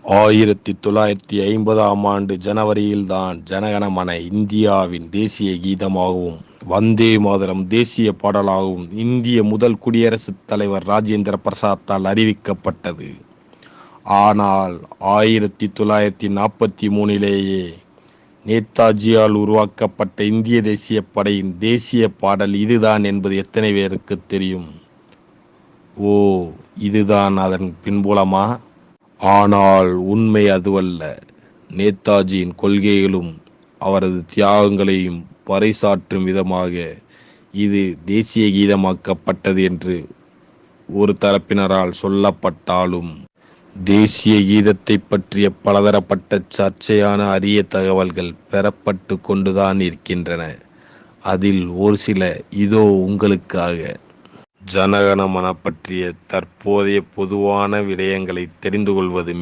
1950ஆம் ஆண்டு ஜனவரியில்தான் ஜனகணமன இந்தியாவின் தேசிய கீதமாகவும் வந்தே மாதரம் தேசிய பாடலாகவும் இந்திய முதல் குடியரசுத் தலைவர் ராஜேந்திர பிரசாத்தால் அறிவிக்கப்பட்டது. ஆனால் 1943லேயே நேதாஜியால் உருவாக்கப்பட்ட இந்திய தேசிய படையின் தேசிய பாடல் இதுதான் என்பது எத்தனை பேருக்கு தெரியும்? ஓ, இதுதான் அதன் பின்புலமா? ஆனால் உண்மை அதுவல்ல. நேதாஜியின் கொள்கைகளும் அவரது தியாகங்களையும் பறைசாற்றும் விதமாக இது தேசிய கீதமாக்கப்பட்டது என்று ஒரு தரப்பினரால் சொல்லப்பட்டாலும், தேசிய கீதத்தை பற்றிய பலதரப்பட்ட சர்ச்சையான அரிய தகவல்கள் பெறப்பட்டு கொண்டுதான் இருக்கின்றன. அதில் ஒரு சில இதோ உங்களுக்காக. ஜனகணமன பற்றிய தற்போதைய பொதுவான விடயங்களை தெரிந்து கொள்வது